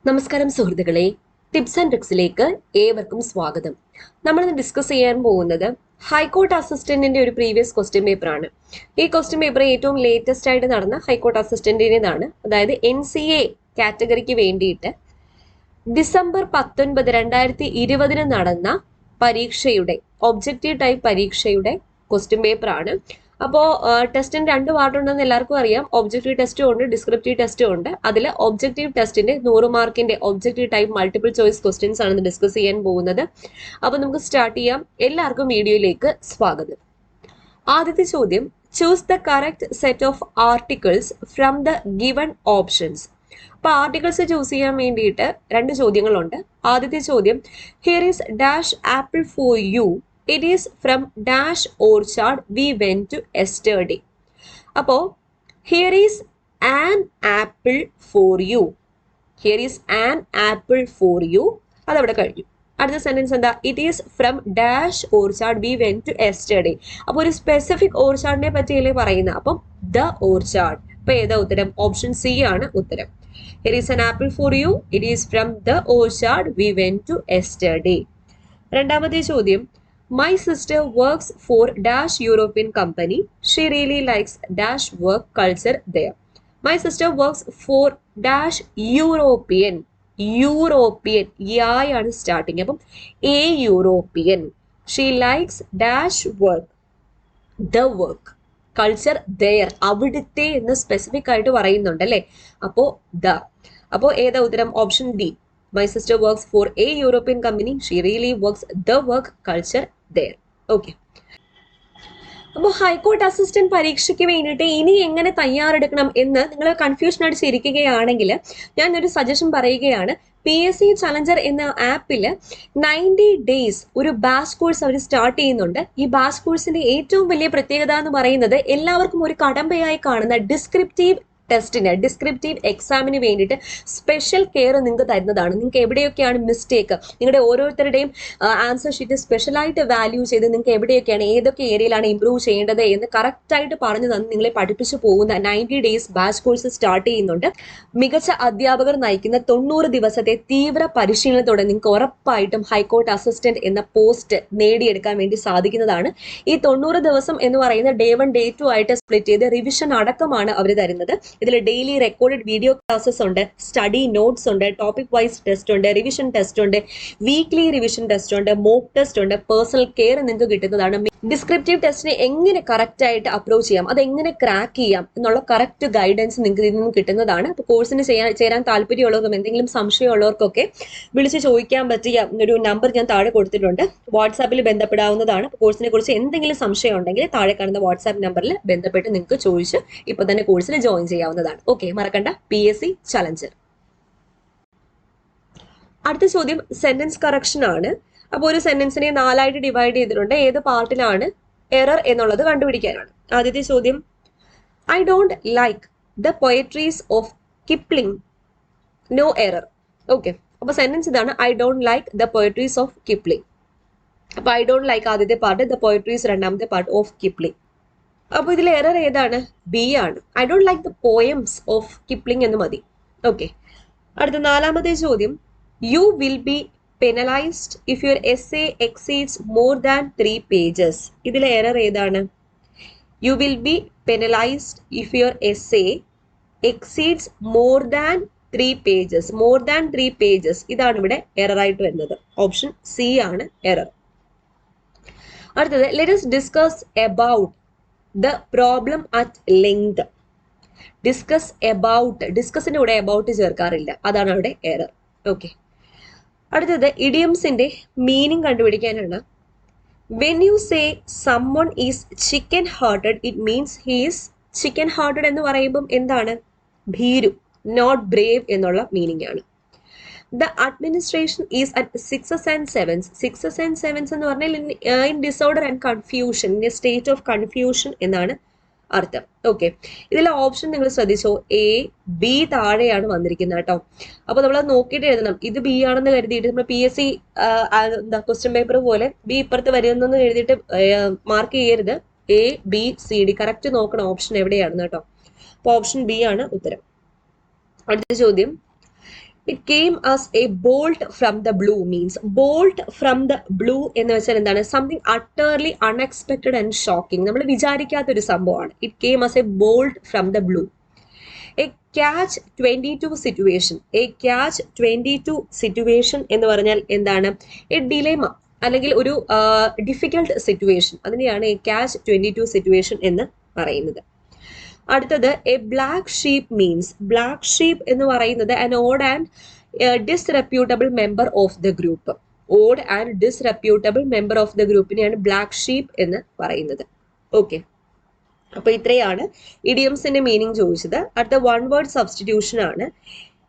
നമസ്കാരം സുഹൃത്തുക്കളെ, tips and ട്രിക്സിലേക്ക് ഏവർക്കും സ്വാഗതം. നമ്മളിന്ന് ഡിസ്കസ് ചെയ്യാൻ പോകുന്നത് ഹൈക്കോർട്ട് അസിസ്റ്റന്റിന്റെ ഒരു പ്രീവിയസ് ക്വസ്റ്റ്യൻ പേപ്പർ ആണ്. ഈ ക്വസ്റ്റ്യൻ പേപ്പർ ഏറ്റവും ലേറ്റസ്റ്റ് ആയിട്ട് നടന്ന ഹൈക്കോർട്ട് അസിസ്റ്റന്റിന്റേതാണ്. അതായത് NCA കാറ്റഗറിക്ക് വേണ്ടിയിട്ട് ഡിസംബർ 19, 2020 നടന്ന പരീക്ഷയുടെ ഒബ്ജക്റ്റീവ് ടൈപ്പ് പരീക്ഷയുടെ ക്വസ്റ്റ്യൻ പേപ്പർ ആണ്. അപ്പോൾ ടെസ്റ്റിന് 2 പാർട്ട് ഉണ്ടെന്ന് എല്ലാവർക്കും അറിയാം. ഒബ്ജക്റ്റീവ് ടെസ്റ്റും ഉണ്ട്, ഡിസ്ക്രിപ്റ്റീവ് ടെസ്റ്റും ഉണ്ട്. അതിൽ ഒബ്ജക്റ്റീവ് ടെസ്റ്റിന്റെ 100 മാർക്കിന്റെ objective type multiple choice questions ആണ് ഡിസ്കസ് ചെയ്യാൻ പോകുന്നത്. അപ്പോൾ നമുക്ക് സ്റ്റാർട്ട് ചെയ്യാം. എല്ലാവർക്കും വീഡിയോയിലേക്ക് സ്വാഗതം. ആദ്യത്തെ ചോദ്യം, choose the correct set of articles from the given options. അപ്പൊ ആർട്ടിക്കിൾസ് ചൂസ് ചെയ്യാൻ വേണ്ടിയിട്ട് 2 ചോദ്യങ്ങളുണ്ട്. ആദ്യത്തെ ചോദ്യം, here is dash apple for you, it is from dash orchard we went to yesterday. അപ്പോ here is an apple for you, here is an apple for you, അതവിടെ കഴിഞ്ഞു. അടുത്ത സെന്റൻസ് എന്താ? It is from dash orchard we went to yesterday. അപ്പോൾ ഒരു specific ഓർച്ചാർഡിനെ പറ്റിയല്ലേ പറയുന്നത്. അപ്പം the orchard. അപ്പൊ ഏതാ ഉത്തരം? ഓപ്ഷൻ സി ആണ് ഉത്തരം. Here is an apple for you. It is from the orchard we went to yesterday. രണ്ടാമത്തെ ചോദ്യം, my sister works for dash European company. She really likes dash work culture there. My sister works for dash European. European ആണ് starting. അപ്പം a European. She likes dash work. The work. Culture there, അവിടുത്തെ എന്ന് specific ആയിട്ട് പറയുന്നുണ്ട് അല്ലേ. അപ്പോ അപ്പോ ഏതാ ഉത്തരം? Option D. My sister works for a European company. She really works the work culture there. Okay. അപ്പോൾ ഹൈക്കോർട്ട് അസിസ്റ്റന്റ് പരീക്ഷയ്ക്ക് വേണ്ടിയിട്ട് ഇനി എങ്ങനെ തയ്യാറെടുക്കണം എന്ന് നിങ്ങൾ കൺഫ്യൂഷൻ അടിച്ചിരിക്കുകയാണെങ്കിൽ ഞാൻ ഒരു സജഷൻ പറയുകയാണ്. PSC ചലഞ്ചർ എന്ന ആപ്പിൽ 90 ഡേയ്സ് ഒരു ബാച്ച് കോഴ്സ് അവർ സ്റ്റാർട്ട് ചെയ്യുന്നുണ്ട്. ഈ ബാച്ച് കോഴ്സിന്റെ ഏറ്റവും വലിയ പ്രത്യേകത എന്ന് പറയുന്നത് എല്ലാവർക്കും ഒരു കടമ്പയായി കാണുന്ന ഡിസ്ക്രിപ്റ്റീവ് എക്സാമിന് വേണ്ടിയിട്ട് സ്പെഷ്യൽ കെയർ നിങ്ങൾക്ക് തരുന്നതാണ്. നിങ്ങൾക്ക് എവിടെയൊക്കെയാണ് മിസ്റ്റേക്ക്, നിങ്ങളുടെ ഓരോരുത്തരുടെയും ആൻസർ ഷീറ്റ് സ്പെഷ്യലായിട്ട് വാല്യൂ ചെയ്ത് നിങ്ങൾക്ക് എവിടെയൊക്കെയാണ് ഏതൊക്കെ ഏരിയയിലാണ് ഇംപ്രൂവ് ചെയ്യേണ്ടത് എന്ന് കറക്റ്റായിട്ട് പറഞ്ഞു തന്ന് നിങ്ങളെ പഠിപ്പിച്ചു പോകുന്ന 90 ഡേയ്സ് ബാച്ച് കോഴ്സ് സ്റ്റാർട്ട് ചെയ്യുന്നുണ്ട്. മികച്ച അധ്യാപകർ നയിക്കുന്ന 90 ദിവസത്തെ തീവ്ര പരിശീലനത്തോടെ നിങ്ങൾക്ക് ഉറപ്പായിട്ടും ഹൈക്കോർട്ട് അസിസ്റ്റന്റ് എന്ന പോസ്റ്റ് നേടിയെടുക്കാൻ വേണ്ടി സാധിക്കുന്നതാണ്. ഈ 90 ദിവസം എന്ന് പറയുന്ന Day 1 Day 2 ആയിട്ട് സ്പ്ലിറ്റ് ചെയ്ത് റിവിഷൻ അടക്കമാണ് അവർ തരുന്നത്. ഇതിൽ ഡെയിലി റെക്കോർഡഡ് വീഡിയോ ക്ലാസ്സസ് ഉണ്ട്, സ്റ്റഡി നോട്ട്സ് ഉണ്ട്, ടോപ്പിക് വൈസ് ടെസ്റ്റ് ഉണ്ട്, റിവിഷൻ ടെസ്റ്റ് ഉണ്ട്, വീക്ക്ലി റിവിഷൻ ടെസ്റ്റ് ഉണ്ട്, മോക്ക് ടെസ്റ്റ് ഉണ്ട്, പേഴ്സണൽ കെയർ നിങ്ങൾക്ക് കിട്ടുന്നതാണ്. ഡിസ്ക്രിപ്റ്റീവ് ടെസ്റ്റിനെ എങ്ങനെ കറക്റ്റ് ആയിട്ട് അപ്രോച്ച് ചെയ്യാം, അതെങ്ങനെ ക്രാക്ക് ചെയ്യാം എന്നുള്ള കറക്റ്റ് ഗൈഡൻസ് നിങ്ങൾക്ക് ഇതിൽ നിന്നും കിട്ടുന്നതാണ്. അപ്പോൾ കോഴ്സിന് ചേരാൻ താല്പര്യമുള്ളവർക്കും എന്തെങ്കിലും സംശയമുള്ളവർക്കൊക്കെ വിളിച്ച് ചോദിക്കാൻ പറ്റിയ ഒരു നമ്പർ ഞാൻ താഴെ കൊടുത്തിട്ടുണ്ട്. വാട്സാപ്പിൽ ബന്ധപ്പെടാവുന്നതാണ്. കോഴ്സിനെ കുറിച്ച് എന്തെങ്കിലും സംശയം ഉണ്ടെങ്കിൽ താഴെ കാണുന്ന വാട്സാപ്പ് നമ്പറിൽ ബന്ധപ്പെട്ട് നിങ്ങൾക്ക് ചോദിച്ച് ഇപ്പൊ തന്നെ കോഴ്സിൽ ജോയിൻ ചെയ്യാവുന്നതാണ്. ഓക്കെ, മറക്കണ്ട, PSC ചലഞ്ചർ. അടുത്ത ചോദ്യം സെന്റൻസ് കറക്ഷൻ ആണ്. അപ്പോൾ ഒരു സെന്റൻസിനെ 4 ആയിട്ട് ഡിവൈഡ് ചെയ്തിട്ടുണ്ട്. ഏത് പാർട്ടിലാണ് എറർ എന്നുള്ളത് കണ്ടുപിടിക്കാനാണ്. ആദ്യത്തെ ചോദ്യം, I don't like the poetries of Kipling, no error. Okay, അപ്പൊ സെന്റൻസ് ഇതാണ്, I don't like the poetries of Kipling. അപ്പൊ ഐ ഡോണ്ട് ലൈക്ക് ആദ്യത്തെ പാർട്ട്, ദ പോയട്രീസ് രണ്ടാമത്തെ പാർട്ട്, ഓഫ് കിപ്ലിംഗ്. അപ്പൊ ഇതിൽ എറർ ഏതാണ്? ബി ആണ്. I don't like the poems of Kipling എന്ന് മതി. ഓക്കെ. അടുത്ത 4ാമത്തെ ചോദ്യം, you will be penalized if your essay exceeds more than 3 pages. ഇതിലെ എറർ ഏതാണ്? You will be penalized if your essay exceeds more than 3 pages. More than 3 pages. ഇതാണ് ഇവിടെ error ആയിട്ട് വരുന്നത്. ഓപ്ഷൻ സി ആണ് എറർ. അടുത്തത്, let us discuss about the problem at length. ഡിസ്കസിന്റെ കൂടെ അബൌട്ട് ചേർക്കാറില്ല, അതാണ് അവിടെ എറർ. ഓക്കെ. അടുത്തത് ഇഡിയംസിന്റെ മീനിങ് കണ്ടുപിടിക്കാനാണ്. When you say someone is chicken hearted, it means he is chicken hearted എന്ന് പറയുമ്പം എന്താണ്? ഭീരു, നോട്ട് ബ്രേവ് എന്നുള്ള മീനിങ് ആണ്. The administration is at 6s and 7s. 6s and 7s എന്ന് പറഞ്ഞാൽ in disorder and confusion, in a state of confusion എന്നാണ് അർത്ഥം. ഓക്കെ. ഇതിലെ ഓപ്ഷൻ നിങ്ങൾ ശ്രദ്ധിച്ചോ, A, B താഴെയാണ് വന്നിരിക്കുന്നത് കേട്ടോ. അപ്പൊ നമ്മൾ നോക്കിയിട്ട് എഴുതണം. ഇത് B ആണെന്ന് കരുതിയിട്ട് നമ്മൾ PSC ക്വസ്റ്റ്യൻ പേപ്പർ പോലെ B ഇപ്പുറത്ത് വരുന്നെന്ന് എഴുതിയിട്ട് മാർക്ക് ചെയ്യരുത്. A, B, C, D correct നോക്കണം ഓപ്ഷൻ എവിടെയാണെന്ന് കേട്ടോ. അപ്പൊ ഓപ്ഷൻ B ആണ് ഉത്തരം. അടുത്ത ചോദ്യം, it came as A bolt from the blue means bolt from the blue എന്ന് വെച്ചാൽ എന്താണ് something utterly unexpected and shocking നമ്മൾ വിചാരിക്കാത്തൊരു സംഭവമാണ് it came as A bolt from the blue A catch 22 situation A catch 22 situation എന്ന് പറഞ്ഞാൽ എന്താണ് A dilemma അല്ലെങ്കിൽ ഒരു ഡിഫിക്കൽട്ട് സിറ്റുവേഷൻ അതിനെയാണ് എ ക്യാച്ച് 22 സിറ്റുവേഷൻ എന്ന് പറയുന്നത് അടുത്തത് a black sheep means black sheep എന്ന് പറയുന്നത് an odd and disreputable member of the group odd and disreputable member of the ഗ്രൂപ്പിനെയാണ് ബ്ലാക്ക് ഷീപ്പ് എന്ന് പറയുന്നത് ഓക്കെ അപ്പൊ ഇത്രയാണ് ഇഡിയംസിന്റെ മീനിങ് ചോദിച്ചത് അടുത്ത വൺ വേർഡ് സബ്സ്റ്റിറ്റ്യൂഷൻ ആണ്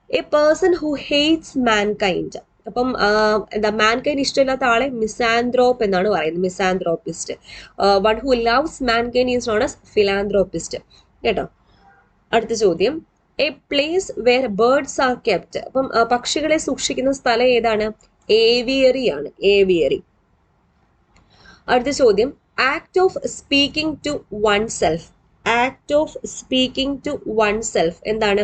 a person who hates mankind അപ്പം എന്താ മാൻകൈൻഡ് ഇഷ്ടമില്ലാത്ത ആളെ മിസാൻഡ്രോപ്പ് എന്നാണ് പറയുന്നത് misanthropist one who loves mankind is known as philanthropist കേട്ടോ അടുത്ത ചോദ്യം a place where birds are kept അപ്പം പക്ഷികളെ സൂക്ഷിക്കുന്ന സ്ഥലം ഏതാണ് ഏവിയറി ആണ് ഏവിയറി അടുത്ത ചോദ്യം act of speaking to oneself act of speaking to oneself എന്താണ്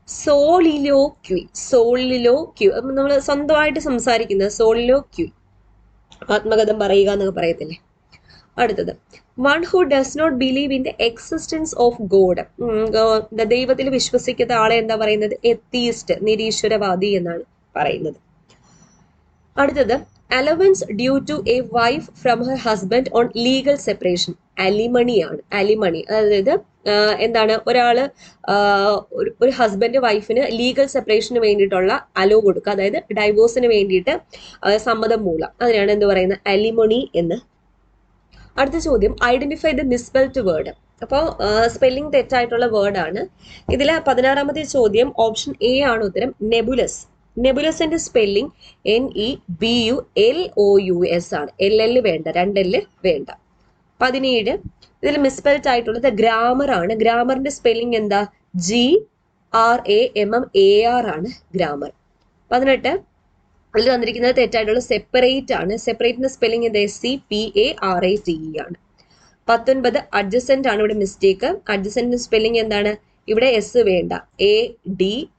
സോളിലോക്വി സോളിലോക്യു അപ്പം നമ്മൾ സ്വന്തമായിട്ട് സംസാരിക്കുന്നത് സോളിലോക്യു ആത്മകഥം പറയുക എന്നൊക്കെ പറയത്തില്ലേ അടുത്തത് one who does not believe in the existence of God ദൈവത്തിൽ വിശ്വസിക്കുന്ന ആളെ എന്താ പറയുന്നത് എത്തീസ്റ്റ് നിരീശ്വരവാദി എന്നാണ് പറയുന്നത് അടുത്തത് allowance due to a wife from her husband on legal separation അലിമണിയാണ് അലിമണി അതായത് എന്താണ് ഒരാള് ഒരു ഹസ്ബൻഡ് വൈഫിന് ലീഗൽ സെപ്പറേഷന് വേണ്ടിയിട്ടുള്ള അലോ കൊടുക്കുക അതായത് ഡൈവോഴ്സിന് വേണ്ടിയിട്ട് സമ്മതം മൂലം അതിനാണ് എന്ത് പറയുന്നത് അലിമണി എന്ന് അടുത്ത ചോദ്യം ഐഡന്റിഫൈ ദ മിസ്പെൽഡ് വേർഡ് അപ്പോൾ സ്പെല്ലിംഗ് തെറ്റായിട്ടുള്ള വേർഡാണ് ഇതിലെ 16ാമത്തെ ചോദ്യം ഓപ്ഷൻ എ ആണ് ഉത്തരം നെബുലസ് നെബുലസിന്റെ സ്പെല്ലിംഗ് NEBULOUS ആണ് LL വേണ്ട 2L വേണ്ട 17 ഇതിൽ മിസ്പെൽഡ് ആയിട്ടുള്ളത് ഗ്രാമർ ആണ് ഗ്രാമറിന്റെ സ്പെല്ലിംഗ് എന്താ GRAMMAR ആണ് ഗ്രാമർ 18 അതിൽ തന്നിരിക്കുന്നത് തെറ്റായിട്ടുള്ള സെപ്പറേറ്റ് ആണ് സെപ്പറേറ്റിന്റെ സ്പെല്ലിംഗ് എന്താ SCPARATE ആണ് 19 അഡ്ജസെന്റ് ആണ് ഇവിടെ മിസ്റ്റേക്ക് അഡ്ജസെന്റിന്റെ സ്പെല്ലിംഗ് എന്താണ് ഇവിടെ എസ് വേണ്ട ADJACENT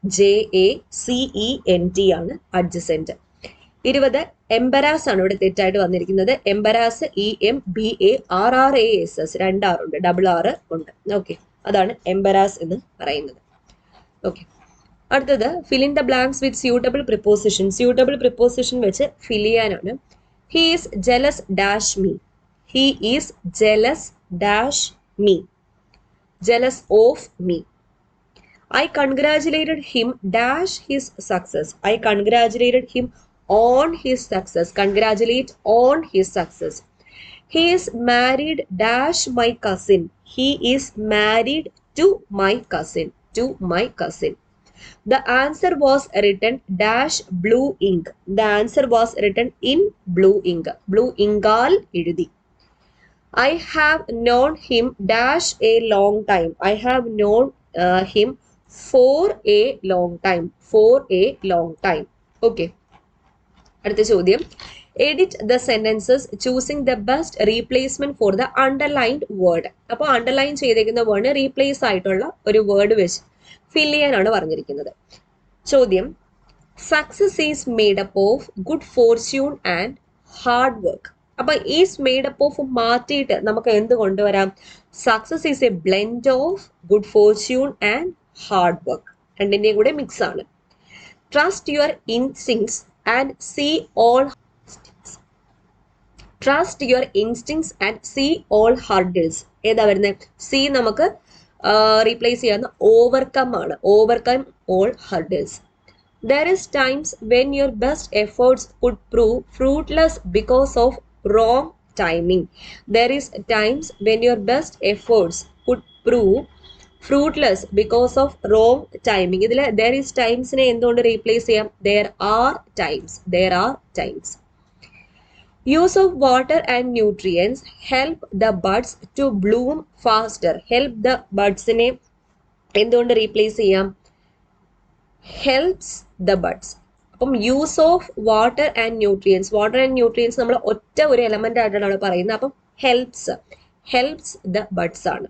ആണ് അഡ്ജസെന്റ് 20 എംബരാസ് ആണ് ഇവിടെ തെറ്റായിട്ട് വന്നിരിക്കുന്നത് എംബരാസ് EMBARRASS 2 R ഉണ്ട് R ഉണ്ട് ഓക്കെ അതാണ് എംബരാസ് എന്ന് പറയുന്നത് ഓക്കെ അടുത്തത് fill in the blanks with suitable preposition suitable preposition വെച്ച് ഫിൽ ചെയ്യാനാണ് he is jealous dash me he is jealous dash me jealous of me I congratulated him dash his success. I congratulated him on his success. Congratulate on his success. He is married dash my cousin. He is married to my cousin. To my cousin. The answer was written dash blue ink. The answer was written in blue ink. Blue inkal എഴുതി. I have known him dash a long time. I have known him for a long time. For a long time. Okay. അടുത്ത ചോദ്യം edit the sentences choosing the best replacement for the underlined word അപ്പോൾ underline ചെയ്തേക്കുന്ന word replace ആയിട്ടുള്ള ഒരു word വെച്ച് fill ചെയ്യാനാണ് പറഞ്ഞിരിക്കുന്നത് ചോദ്യം success is made up of good fortune and hard work അപ്പൊ ഈസ് മെയ്ഡ് അപ്പ് ഓഫ് മാറ്റിയിട്ട് നമുക്ക് എന്ത് കൊണ്ടുവരാം success is a blend of good fortune and hard work രണ്ടിന്റെയും കൂടെ മിക്സ് ആണ് trust your instincts and see all trust your instincts and see all hurdles ഏതാ വരുന്നത് സി നമുക്ക് റീപ്ലേസ് ചെയ്യാവുന്ന ഓവർകം ആണ് overcome all hurdles there is times when your best efforts could prove fruitless because of wrong timing. There is times when your best efforts could prove fruitless because of wrong timing. ഇതിൽ there is times നെ എന്തുകൊണ്ട് replace ചെയ്യാം there are times. Use of water and nutrients help the buds to bloom faster. Help the buds നെ എന്തുകൊണ്ട് replace ചെയ്യാം helps the buds. അപ്പം use of water and nutrients നമ്മൾ ഒറ്റ ഒരു എലമെന്റ് ആയിട്ടാണ് പറയുന്നത് അപ്പം ഹെൽപ്സ് ദ ബഡ്സ് ആണ്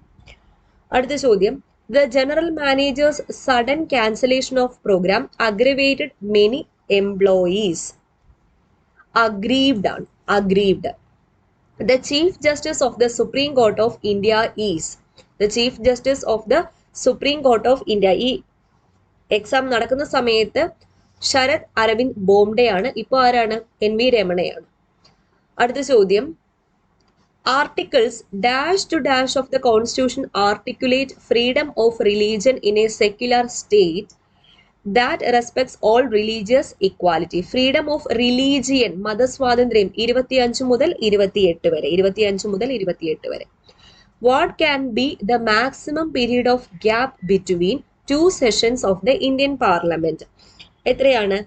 അടുത്ത ചോദ്യം The general manager's sudden cancellation of program aggravated many employees. Aggrieved ആണ്. Aggrieved. The Chief Justice of the Supreme Court of India is. The Chief Justice of the Supreme Court of India. ഈ exam നടക്കുന്ന സമയത്ത് ശരത് അരവിന്ദ് ബോംഡെ ആണ്. ഇപ്പോൾ ആരാണ്? N V രമണയാണ്. അടുത്ത ചോദ്യം, Articles dash to dash of the Constitution articulate freedom of religion in a secular state that respects all religious equality. Freedom of religion, മതസ്വാതന്ത്ര്യം 25 മുതൽ 28 വരെ. 25 മുതൽ 28 വരെ. What can be the maximum period of gap between two sessions of the Indian Parliament? എത്രയാണ്?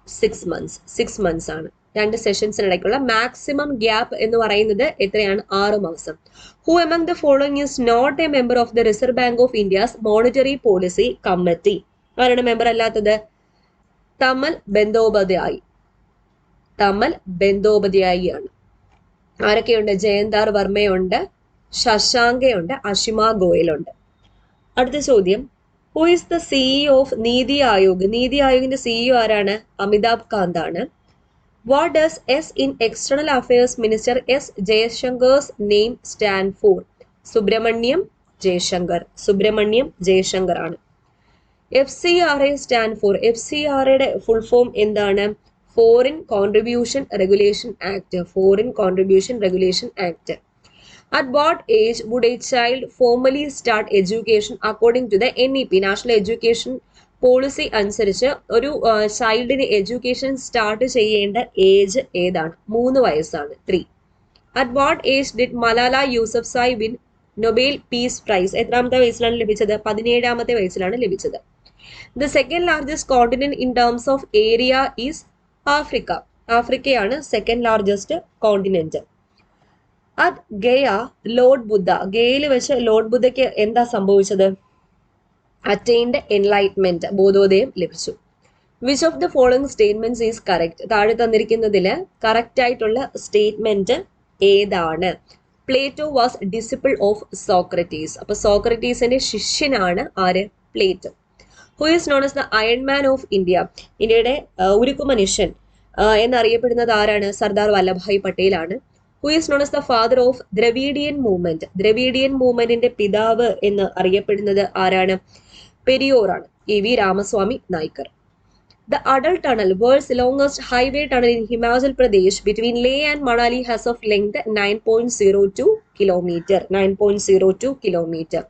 6 months. 6 months ആണ്. രണ്ട് സെഷൻസിനിടയ്ക്കുള്ള maximum gap എന്ന് പറയുന്നത് എത്രയാണ്? 6 മാസം. Who among the following is not a member of the Reserve Bank of India's monetary policy committee? ആരാണ് member അല്ലാത്തത്? തമൽ ബന്ദോപാധ്യായ്. തമൽ ബന്ദോപാധ്യായി ആണ്. ആരൊക്കെയുണ്ട്? ജയന്താർ വർമ്മയുണ്ട്, ശശാങ്കയുണ്ട്, അഷിമ ഗോയലുണ്ട്. അടുത്ത ചോദ്യം, who is the CEO of NITI Aayog? നീതി ആയോഗിന്റെ സിഇഒ ആരാണ്? അമിതാഭ് കാന്ത് ആണ്. What does S in External Affairs Minister S. Jaishankar's name stand for? Subrahmanyam Jaishankar. Subrahmanyam Jaishankar ആണ്. FCRA stand for. FCRAയുടെ ഫുൾ ഫോം എന്താണ്? Foreign Contribution Regulation Act. Foreign Contribution Regulation Act. At what age would a child formally start education according to the NEP? National Education policy അനുസരിച്ച് ഒരു ചൈൽഡിന് education start ചെയ്യേണ്ട age ഏതാണ്? 3 വയസ്സാണ്. 3. At what age did Malala Yousafzai win Nobel peace prize? എത്രാമത്തെ വയസ്സിലാണ് ലഭിച്ചത്? 17ാമത്തെ വയസ്സിലാണ് ലഭിച്ചത്. The second largest continent in terms of area is Africa. ആഫ്രിക്കയാണ് second largest continent. At Gaya lord Buddha. ഗയയിൽ വെച്ച് ലോർഡ് ബുദ്ധയ്ക്ക് എന്താ സംഭവിച്ചത്? അറ്റൈൻഡ് എൻലൈറ്റ്മെന്റ്, ബോധോദയം ലഭിച്ചു. Which of the following statements is correct? താഴെ തന്നിരിക്കുന്നതില് കറക്റ്റ് ആയിട്ടുള്ള സ്റ്റേറ്റ്മെന്റ് ഏതാണ്? Plato was disciple of Socrates. അപ്പൊ സോക്രട്ടീസിന്റെ ശിഷ്യനാണ് ആര്? Plato. Who is known as the iron man of India? ഇന്ത്യയുടെ ഉരുക്കു മനുഷ്യൻ എന്നറിയപ്പെടുന്നത് ആരാണ്? സർദാർ വല്ലഭായ് പട്ടേൽ ആണ്. Who is known as the father of Dravidian movement? Dravidian മൂവ്മെന്റിന്റെ പിതാവ് എന്ന് അറിയപ്പെടുന്നത് ആരാണ്? പെരിയോറാണ്. E V Ramaswamy Naicker. The Adal Tunnel, world's longest highway tunnel in Himachal Pradesh between Leh and Manali, has of length 9.02 kilometer. 9.02 kilometer.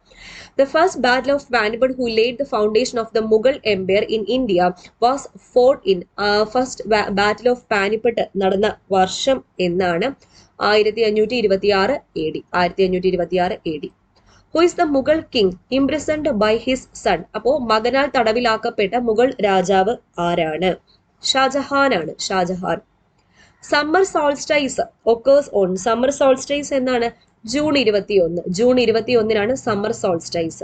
The first battle of Panipat, who laid the foundation of the Mughal Empire in India, was fought in first battle of Panipat നടന്ന വർഷം എന്നാണ്? 1526 AD. 1526 AD. Who is the Mughal king imprisoned by his son? അപ്പോൾ മകനാൽ തടവിലാക്കപ്പെട്ട മുഗൾ രാജാവ് ആരാണ്? ഷാജഹാൻ ആണ്. Shah Jahan. Summer solstice occurs on. Summer solstice എന്നാണ്? June 21. June 21 summer solstice.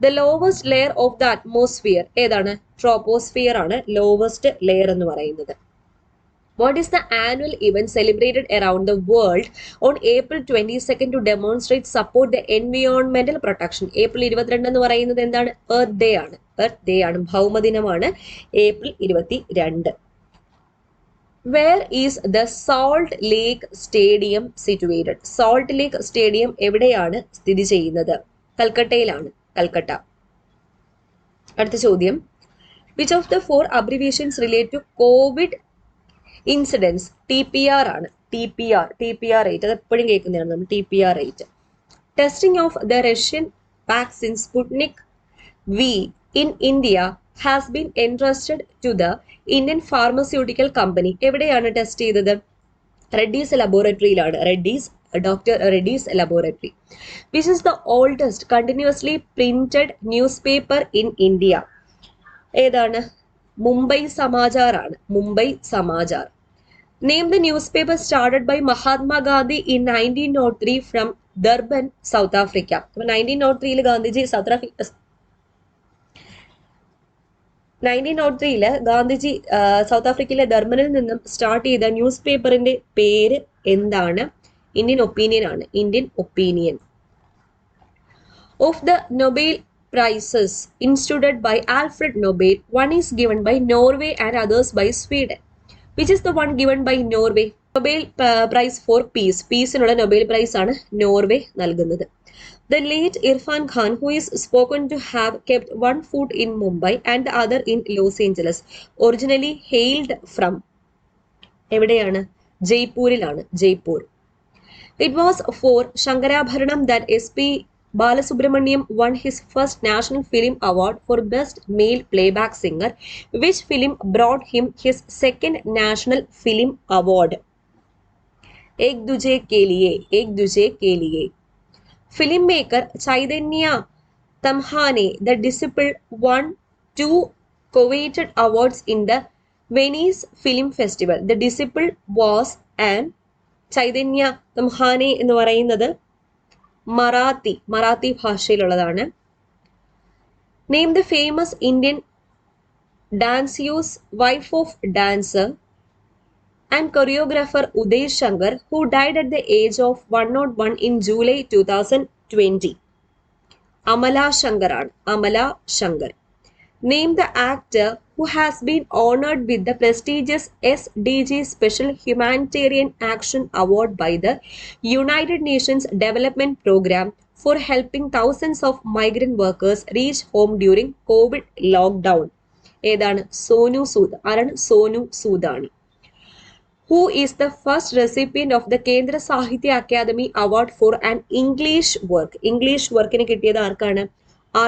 The lowest layer of the atmosphere ഏതാണ്? Troposphere ആണ് ലോവസ്റ്റ് ലെയർ എന്ന് പറയുന്നത്. What is the annual event celebrated around the world on April 22nd to demonstrate support the environmental protection? April 22 എന്ന് പറയുന്നത് എന്താണ്? Earth Day ആണ്. Earth Day ആണ്. ഭൗമദിനമാണ് April 22. Where is the Salt Lake Stadium situated? Salt Lake Stadium എവിടെയാണ് സ്ഥിതി ചെയ്യുന്നത്? കൽക്കട്ടയിലാണ്. കൽക്കട്ട. അടുത്ത ചോദ്യം, which of the four abbreviations relate to COVID incidence? TPR ആണ്. TPR റേറ്റ് അത് എപ്പോഴും കേൾക്കുന്നതാണ് നമ്മൾ. TPR rate. Testing of the Russian vaccine Sputnik V in India has been entrusted to the Indian pharmaceutical company. എവിടെയാണ് test ചെയ്തത്? റെഡ്ഡീസ് ലബോറട്ടറിയിലാണ്. Doctor Reddy's laboratory. Which is the oldest continuously printed news paper in India? ഏതാണ്? മുംബൈ സമാചാർ ആണ്. Mumbai Samachar. Name the news paper started by Mahatma Gandhi in 1903 from Durban, South Africa. അപ്പൊ 1903 Gandhiji 1903 Gandhiji south ആഫ്രിക്കയിലെ ദർബനിൽ നിന്നും start ചെയ്ത news പേപ്പറിന്റെ പേര് എന്താണ്? ഇന്ത്യൻ ഒപ്പീനിയൻ ആണ്. Indian opinion. Of the Nobel prizes instituted by Alfred Nobel. One is given by Norway and others by Sweden. Which is the one given by Norway? Nobel Prize for Peace. പീസിനുള്ള Nobel prize ആണ് Norway നൽകുന്നത്. The late Irfan Khan, who is spoken to have kept one foot in Mumbai and the other in Los Angeles, originally hailed from എവിടെയാണ്? ജയ്പൂരിലാണ്. Jaipur. It was for Shankarabharanam that S.P. Balasubramaniam won his first National Film Award for Best Male Playback Singer, which film brought him his second National Film Award. Ek Duje Ke Liye, Ek Duje Ke Liye. Filmmaker Chaitanya Tamhane, the disciple, won 2 coveted awards in the Venice Film Festival. The disciple was an Chaitanya Tamhane എന്ന് പറയുന്നത് മറാത്തി ഭാഷയിലുള്ളതാണ്. Name the famous Indian danseuse wife of dancer and choreographer Uday Shankar who died at the age of 101 in July 2020. Amala Shankar ആണ്. Amala Shankar. Name the actor who has been honored with the prestigious SDG Special Humanitarian Action Award by the United Nations Development Programme for helping thousands of migrant workers reach home during COVID lockdown. ഏതാണ്? സോനു സൂദ്. ആരാണ്? Sonu സൂദാണ്. Who is the first recipient of the Kendra Sahitya Academy Award for an English work? English workന് കിട്ടിയത് ആർക്കാണ്?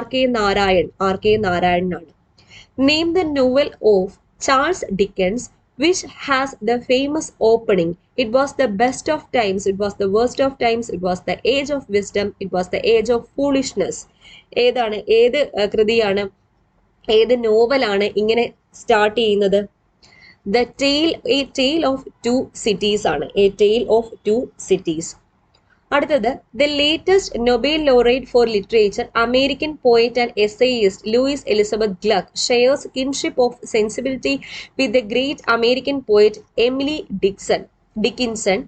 R.K. Narayan. R.K. നാരായണനാണ്. Name the novel of Charles Dickens which has the famous opening. It was the best of times, it was the worst of times, it was the age of wisdom, it was the age of foolishness. ഏതാണ്? ഏത് കൃതിയാണ്? ഏത് നോവലാണ് ഇങ്ങനെ start ചെയ്യുന്നത്? A Tale of Two Cities ആണ്. A Tale of Two Cities. അടുത്തത് the latest Nobel laureate for literature, American poet and essayist Louise Elizabeth Gluck shares kinship of sensibility with the great American poet Emily Dickinson.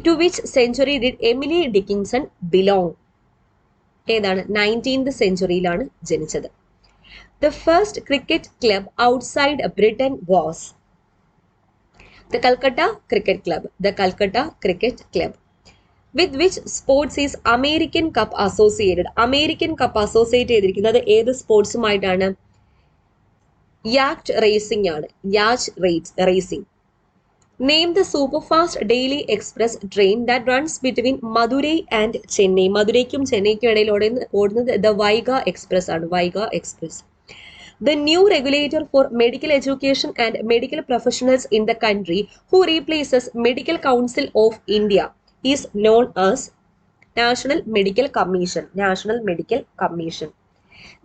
To which century did Emily Dickinson belong? ഏതാണ്? 19th centuryയിലാണ് ജനിച്ചത്. The first cricket club outside Britain was the Calcutta Cricket Club. The Calcutta Cricket Club. With which sports is American Cup associated? American Cup associate ചെയ്തിരിക്കുന്നത് ഏത് സ്പോർട്സുമായിട്ടാണ്? Yacht racing ആണ്. Yacht racing. Name the superfast daily express train that runs between Madurai and Chennai. മധുരയ്ക്കും ചെന്നൈക്കും ഇടയിൽ ഓടുന്നത് the Vaiga Express ആണ്. Vaiga Express. The new regulator for medical education and medical professionals in the country, who replaces Medical Council of India, is known as National Medical Commission. National Medical Commission.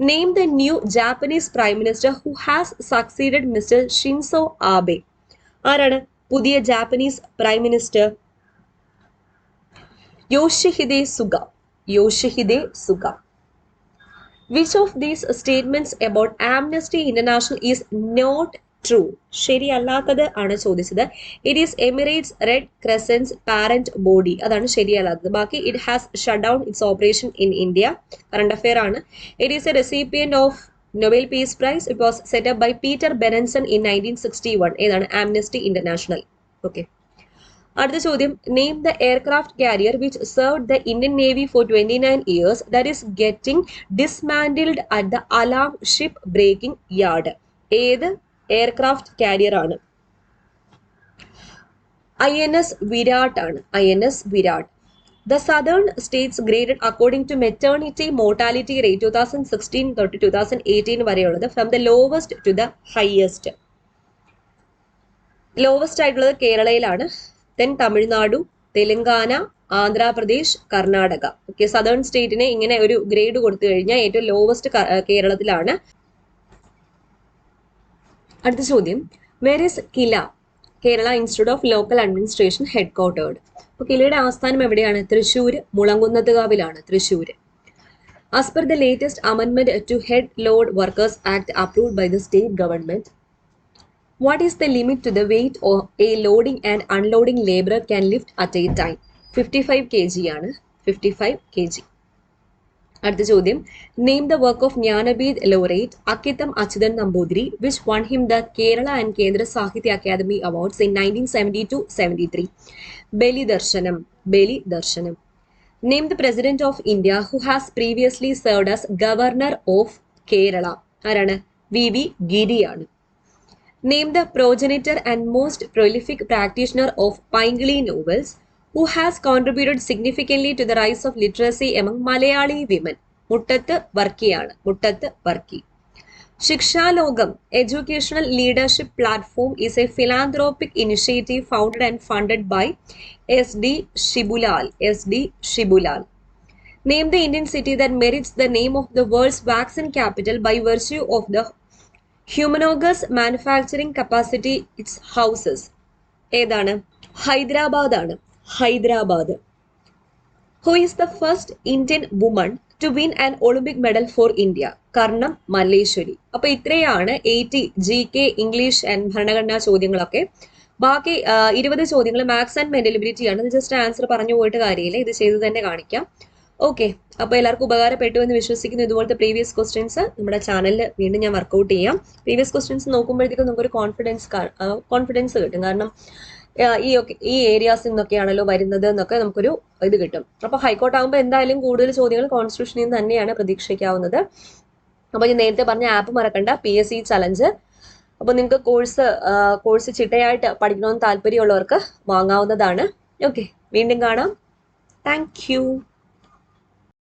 Name the new Japanese Prime Minister who has succeeded Mr. Shinzo Abe. ആരാണ് പുതിയ Japanese prime minister? Yoshihide Suga. Yoshihide Suga. Which of these statements about Amnesty International is not true? ശരിയല്ലാത്തത് ആണ് ചോദിച്ചത്. It is Emirates Red Crescent's parent body. അതാണ് ശരിയല്ലാത്തത്. ബാക്കി it has shut down its operation in India. Current affair ആണ്. It is a recipient of Nobel Peace Prize. It was set up by Peter Benenson in 1961. ഏതാണ്? Amnesty International. Okay. അടുത്ത ചോദ്യം, name the aircraft carrier which served the Indian Navy for 29 years that is getting dismantled at the Alam ship breaking yard. ഏത് aircraft carrier ആണ്? INS Virat ആണ്. INS Virat. The southern states graded according to maternity mortality rate 2016 തൊട്ട് 2018 വരെയുള്ളത് from the lowest to the highest. Lowest ആയിട്ടുള്ളത് കേരളയിലാണ്. Then Tamil Nadu, Telangana, Andhra Pradesh, Karnataka. Okay, southern സ്റ്റേറ്റിനെ ഇങ്ങനെ ഒരു ഗ്രേഡ് കൊടുത്തു കഴിഞ്ഞാൽ ഏറ്റവും ലോവസ്റ്റ് കേരളത്തിലാണ്. അടുത്ത ചോദ്യം, where is Kila? Kerala institute of local administration head quartered. അപ്പോൾ കിലയുടെ ആസ്ഥാനം എവിടെയാണ്? Thrissur മുളങ്കുന്നത്തുകാവിലാണ്. Thrissur. As per the latest amendment to Head Load Workers Act approved by the state government, what is the limit to the weight of a loading and unloading laborer can lift at a time? 55 kg ആണ്. 55 kg. അടുത്ത ചോദ്യം, name the work of Jnanpith laureate Akkitham Achuthan Namboothiri which won him the Kerala and Kendra Sahitya Akademi awards in 1972-73. Balidarshanam. Balidarshanam. Name the president of India who has previously served as governor of Kerala. ആരാണ്? VV ഗിരിയാണ്. Name the progenitor and most prolific practitioner of Pingali novels who has contributed significantly to the rise of literacy among Malayali women. Muttathu വർക്കിയാണ്. Muttathu Varkey. Shikshalogam Educational Leadership Platform is a philanthropic initiative founded and funded by S.D. Shibulal. S.D. Shibulal. Name the Indian city that merits the name of the world's vaccine capital by virtue of the humongous manufacturing capacity its houses. ഏതാണ്? ഹൈദരാബാദ് ആണ്. Hyderabad. Who is the first Indian woman to win an Olympic medal for India? Karnam Malleshwari. അപ്പൊ ഇത്രയാണ് 80 GK English and ഭരണഘടനാ ചോദ്യങ്ങളൊക്കെ. ബാക്കി 20 ചോദ്യങ്ങൾ maths and mental ability ആണ്. ഇത് ജസ്റ്റ് ആൻസർ പറഞ്ഞു പോയിട്ട് കാര്യമില്ല, ഇത് ചെയ്ത് തന്നെ കാണിക്കാം. ഓക്കെ, അപ്പോൾ എല്ലാവർക്കും ഉപകാരപ്പെട്ടു എന്ന് വിശ്വസിക്കുന്നു. ഇതുപോലത്തെ പ്രീവിയസ് ക്വസ്റ്റ്യൻസ് നമ്മുടെ ചാനലിൽ വീണ്ടും ഞാൻ വർക്കൗട്ട് ചെയ്യാം. പ്രീവിയസ് ക്വസ്റ്റ്യൻസ് നോക്കുമ്പോഴത്തേക്കും നമുക്കൊരു കോൺഫിഡൻസ് കിട്ടും. കാരണം ഈ ഏരിയാസിൽ നിന്നൊക്കെയാണല്ലോ വരുന്നത് എന്നൊക്കെ നമുക്കൊരു ഇത് കിട്ടും. അപ്പോൾ ഹൈക്കോർട്ട് ആകുമ്പോൾ എന്തായാലും കൂടുതൽ ചോദ്യങ്ങൾ കോൺസ്റ്റിറ്റ്യൂഷനിൽ നിന്ന് തന്നെയാണ് പ്രതീക്ഷിക്കാവുന്നത്. അപ്പോൾ ഞാൻ നേരത്തെ പറഞ്ഞ ആപ്പ് മറക്കണ്ട, PSC ചലഞ്ച്. അപ്പോൾ നിങ്ങൾക്ക് കോഴ്സ് ചിട്ടയായിട്ട് പഠിക്കണമെന്ന് താല്പര്യമുള്ളവർക്ക് വാങ്ങാവുന്നതാണ്. ഓക്കെ, വീണ്ടും കാണാം. Thank you.